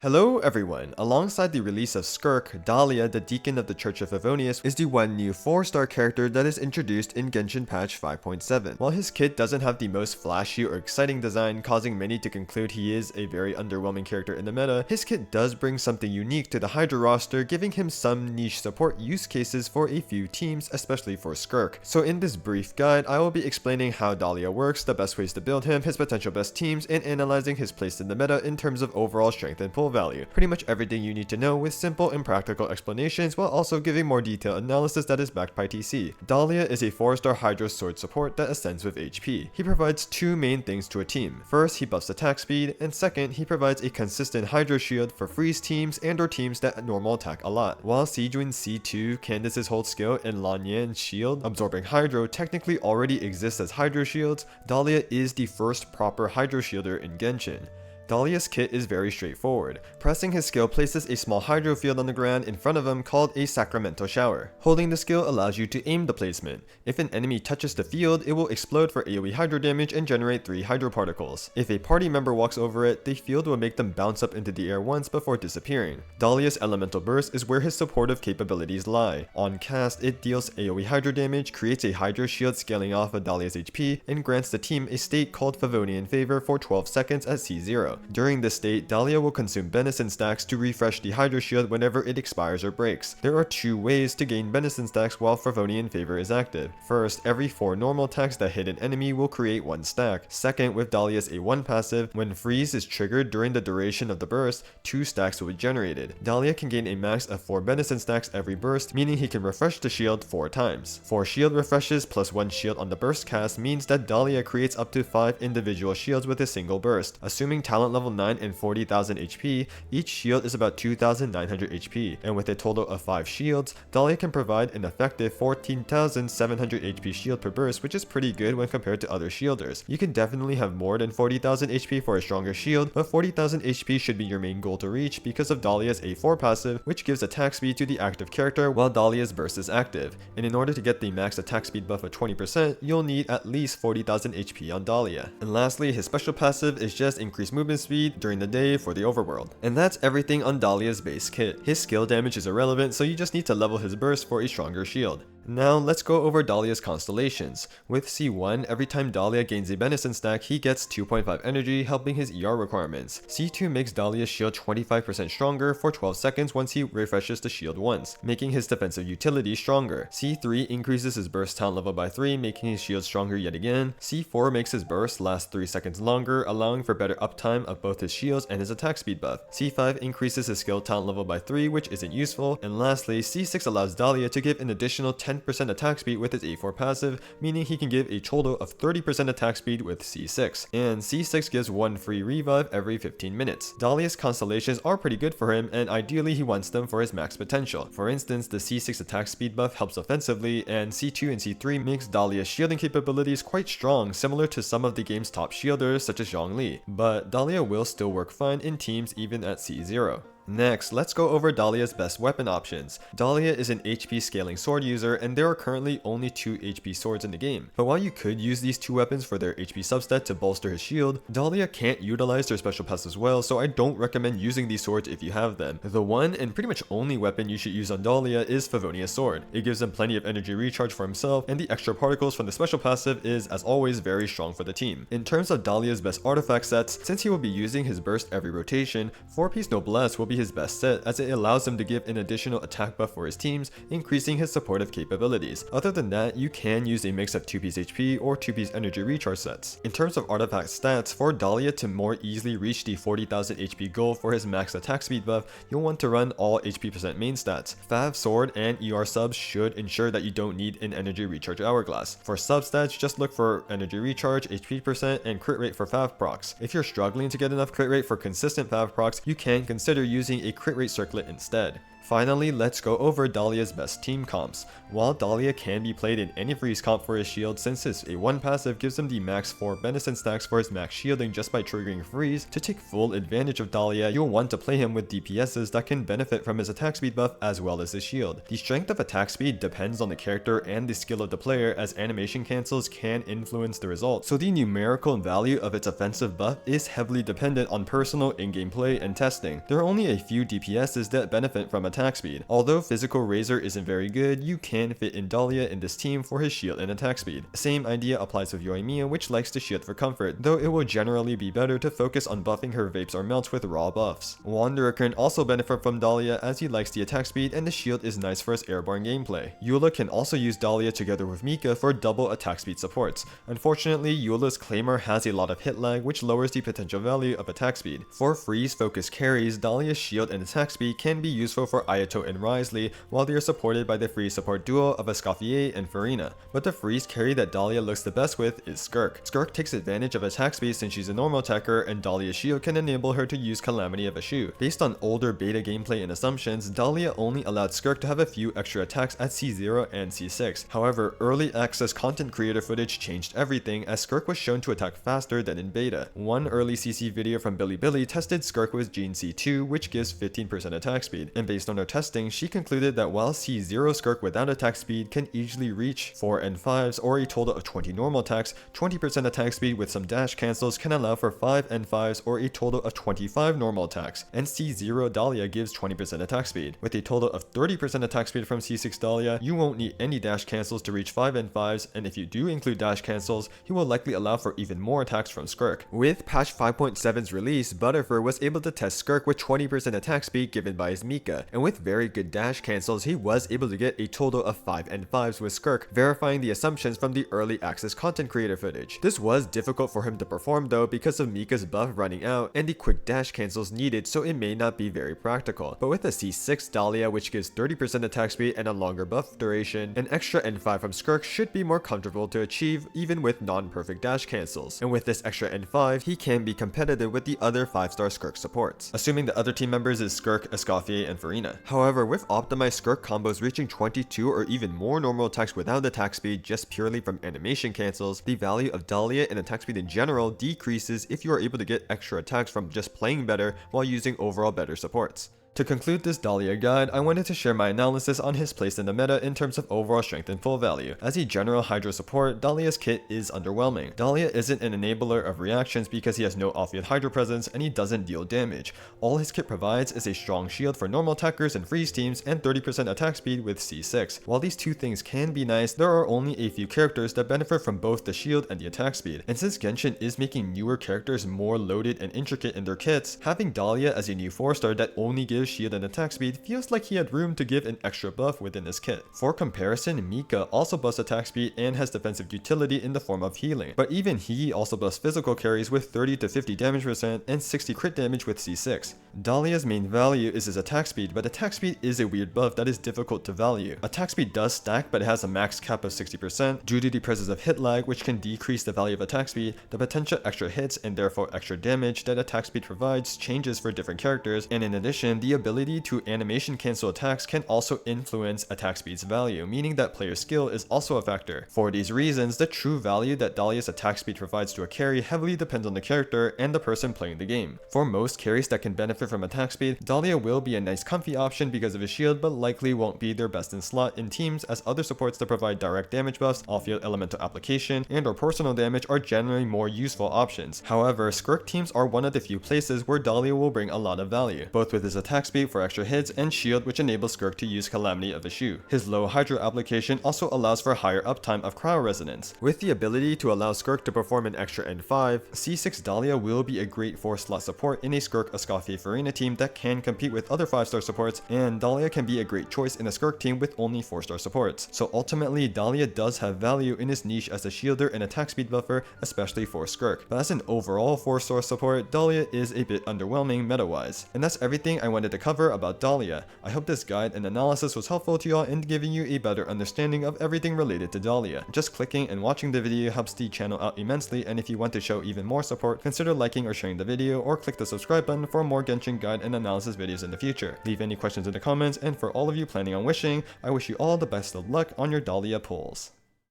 Hello everyone! Alongside the release of Skirk, Dahlia, the Deacon of the Church of Favonius, is the one new 4-star character that is introduced in Genshin patch 5.7. While his kit doesn't have the most flashy or exciting design, causing many to conclude he is a very underwhelming character in the meta, his kit does bring something unique to the Hydra roster, giving him some niche support use cases for a few teams, especially for Skirk. So in this brief guide, I will be explaining how Dahlia works, the best ways to build him, his potential best teams, and analyzing his place in the meta in terms of overall strength and pull value. Pretty much everything you need to know with simple and practical explanations while also giving more detailed analysis that is backed by TC. Dahlia is a 4-star Hydra sword support that ascends with HP. He provides two main things to a team. First, he buffs attack speed, and second, he provides a consistent Hydra shield for freeze teams and or teams that normal attack a lot. While Sejuin's C2, Candace's hold skill, and Lanyan's shield, absorbing Hydro, technically already exists as Hydro shields, Dahlia is the first proper Hydro shielder in Genshin. Dahlia's kit is very straightforward. Pressing his skill places a small hydro field on the ground in front of him called a Sacramento Shower. Holding the skill allows you to aim the placement. If an enemy touches the field, it will explode for AoE hydro damage and generate 3 hydro particles. If a party member walks over it, the field will make them bounce up into the air once before disappearing. Dahlia's Elemental Burst is where his supportive capabilities lie. On cast, it deals AoE hydro damage, creates a hydro shield scaling off of Dahlia's HP, and grants the team a state called Favonian Favor for 12 seconds at C0. During this state, Dahlia will consume Benison stacks to refresh the Hydro Shield whenever it expires or breaks. There are two ways to gain Benison stacks while Favonian Favor is active. First, every 4 normal attacks that hit an enemy will create 1 stack. Second, with Dahlia's A1 passive, when Freeze is triggered during the duration of the burst, 2 stacks will be generated. Dahlia can gain a max of 4 Benison stacks every burst, meaning he can refresh the shield 4 times. 4 shield refreshes plus 1 shield on the burst cast means that Dahlia creates up to 5 individual shields with a single burst. Assuming talent level 9 and 40,000 HP, each shield is about 2,900 HP, and with a total of 5 shields, Dahlia can provide an effective 14,700 HP shield per burst, which is pretty good when compared to other shielders. You can definitely have more than 40,000 HP for a stronger shield, but 40,000 HP should be your main goal to reach because of Dahlia's A4 passive, which gives attack speed to the active character while Dahlia's burst is active. And in order to get the max attack speed buff of 20%, you'll need at least 40,000 HP on Dahlia. And lastly, his special passive is just increased movement speed during the day for the overworld. And that's everything on Dahlia's base kit. His skill damage is irrelevant, so you just need to level his burst for a stronger shield. Now let's go over Dahlia's constellations. With C1, every time Dahlia gains a Benison stack, he gets 2.5 energy, helping his ER requirements. C2 makes Dahlia's shield 25% stronger for 12 seconds once he refreshes the shield once, making his defensive utility stronger. C3 increases his burst talent level by 3, making his shield stronger yet again. C4 makes his burst last 3 seconds longer, allowing for better uptime of both his shields and his attack speed buff. C5 increases his skill talent level by 3, which isn't useful. And lastly, C6 allows Dahlia to give an additional 10% attack speed with his A4 passive, meaning he can give a total of 30% attack speed with C6. And C6 gives 1 free revive every 15 minutes. Dahlia's constellations are pretty good for him, and ideally he wants them for his max potential. For instance, the C6 attack speed buff helps offensively, and C2 and C3 makes Dahlia's shielding capabilities quite strong, similar to some of the game's top shielders such as Zhongli. But Dahlia will still work fine in teams even at C0. Next, let's go over Dahlia's best weapon options. Dahlia is an HP scaling sword user, and there are currently only 2 HP swords in the game. But while you could use these 2 weapons for their HP substat to bolster his shield, Dahlia can't utilize their special pass as well, so I don't recommend using these swords if you have them. The one and pretty much only weapon you should use on Dahlia is Favonia's sword. It gives him plenty of energy recharge for himself, and the extra particles from the special passive is, as always, very strong for the team. In terms of Dahlia's best artifact sets, since he will be using his burst every rotation, 4-piece Noblesse will be his best set, as it allows him to give an additional attack buff for his teams, increasing his supportive capabilities. Other than that, you can use a mix of 2-piece HP or 2-piece energy recharge sets. In terms of artifact stats, for Dahlia to more easily reach the 40,000 HP goal for his max attack speed buff, you'll want to run all HP % main stats. Fav sword and ER subs should ensure that you don't need an energy recharge hourglass. For sub stats, just look for energy recharge, HP %, and crit rate for Fav procs. If you're struggling to get enough crit rate for consistent Fav procs, you can consider using a crit rate circlet instead. Finally, let's go over Dahlia's best team comps. While Dahlia can be played in any freeze comp for his shield, since his A1 passive gives him the max 4 medicine stacks for his max shielding just by triggering freeze, to take full advantage of Dahlia, you'll want to play him with DPSs that can benefit from his attack speed buff as well as his shield. The strength of attack speed depends on the character and the skill of the player, as animation cancels can influence the result, so the numerical value of its offensive buff is heavily dependent on personal in-game play and testing. There are only a few DPSs that benefit from attack speed. Although physical Razor isn't very good, you can fit in Dahlia in this team for his shield and attack speed. Same idea applies with HOYOMiX, which likes to shield for comfort, though it will generally be better to focus on buffing her vapes or melts with raw buffs. Wanderer can also benefit from Dahlia as he likes the attack speed and the shield is nice for his airborne gameplay. Eula can also use Dahlia together with Mika for double attack speed supports. Unfortunately, Eula's Claymore has a lot of hit lag, which lowers the potential value of attack speed. For freeze focused carries, Dahlia's shield and attack speed can be useful for Ayato and Risley, while they are supported by the freeze support duo of Escoffier and Farina. But the freeze carry that Dahlia looks the best with is Skirk. Skirk takes advantage of attack speed since she's a normal attacker, and Dahlia's shield can enable her to use Calamity of Ashu. Based on older beta gameplay and assumptions, Dahlia only allowed Skirk to have a few extra attacks at C0 and C6. However, early access content creator footage changed everything, as Skirk was shown to attack faster than in beta. One early CC video from Bilibili tested Skirk with Gene C2, which gives 15% attack speed, and based on her testing, she concluded that while C0 Skirk without attack speed can easily reach 4 and 5s or a total of 20 normal attacks, 20% attack speed with some dash cancels can allow for 5 and 5s or a total of 25 normal attacks, and C0 Dahlia gives 20% attack speed. With a total of 30% attack speed from C6 Dahlia, you won't need any dash cancels to reach 5 and 5s, and if you do include dash cancels, he will likely allow for even more attacks from Skirk. With patch 5.7's release, Butterfer was able to test Skirk with 20% attack speed given by his Mika, and with very good dash cancels, he was able to get a total of 5 and 5s with Skirk, verifying the assumptions from the early access content creator footage. This was difficult for him to perform though because of Mika's buff running out and the quick dash cancels needed, so it may not be very practical. But with a C6 Dahlia, which gives 30% attack speed and a longer buff duration, an extra N5 from Skirk should be more comfortable to achieve even with non-perfect dash cancels. And with this extra N5, he can be competitive with the other 5-star Skirk supports, assuming the other team members is Skirk, Escoffier, and Farina. However, with optimized Skirk combos reaching 22 or even more normal attacks without attack speed just purely from animation cancels, the value of Dahlia and attack speed in general decreases if you are able to get extra attacks from just playing better while using overall better supports. To conclude this Dahlia guide, I wanted to share my analysis on his place in the meta in terms of overall strength and full value. As a general Hydro support, Dahlia's kit is underwhelming. Dahlia isn't an enabler of reactions because he has no off-field Hydro presence and he doesn't deal damage. All his kit provides is a strong shield for normal attackers and freeze teams and 30% attack speed with C6. While these two things can be nice, there are only a few characters that benefit from both the shield and the attack speed. And since Genshin is making newer characters more loaded and intricate in their kits, having Dahlia as a new 4-star that only gives shield and attack speed feels like he had room to give an extra buff within his kit. For comparison, Mika also buffs attack speed and has defensive utility in the form of healing, but even he also buffs physical carries with 30 to 50 damage percent and 60 crit damage with C6. Dahlia's main value is his attack speed, but attack speed is a weird buff that is difficult to value. Attack speed does stack, but it has a max cap of 60% due to the presence of hit lag, which can decrease the value of attack speed. The potential extra hits and therefore extra damage that attack speed provides changes for different characters, and in addition, the ability to animation cancel attacks can also influence attack speed's value, meaning that player skill is also a factor. For these reasons, the true value that Dahlia's attack speed provides to a carry heavily depends on the character and the person playing the game. For most carries that can benefit from attack speed, Dahlia will be a nice comfy option because of his shield, but likely won't be their best in slot in teams, as other supports that provide direct damage buffs, off-field elemental application, and or personal damage are generally more useful options. However, Skirk teams are one of the few places where Dahlia will bring a lot of value, both with his attack speed for extra hits and shield, which enables Skirk to use Calamity of Ashu. His low Hydro application also allows for higher uptime of cryo resonance. With the ability to allow Skirk to perform an extra N5, C6 Dahlia will be a great 4-slot support in a Skirk Escoffier Farina team that can compete with other 5-star supports, and Dahlia can be a great choice in a Skirk team with only 4-star supports. So ultimately, Dahlia does have value in his niche as a shielder and attack speed buffer, especially for Skirk. But as an overall 4-star support, Dahlia is a bit underwhelming meta-wise. And that's everything I wanted to cover about Dahlia. I hope this guide and analysis was helpful to y'all in giving you a better understanding of everything related to Dahlia. Just clicking and watching the video helps the channel out immensely, and if you want to show even more support, consider liking or sharing the video, or click the subscribe button for more Genshin expansion guide and analysis videos in the future. Leave any questions in the comments, and for all of you planning on wishing, I wish you all the best of luck on your Dahlia pulls.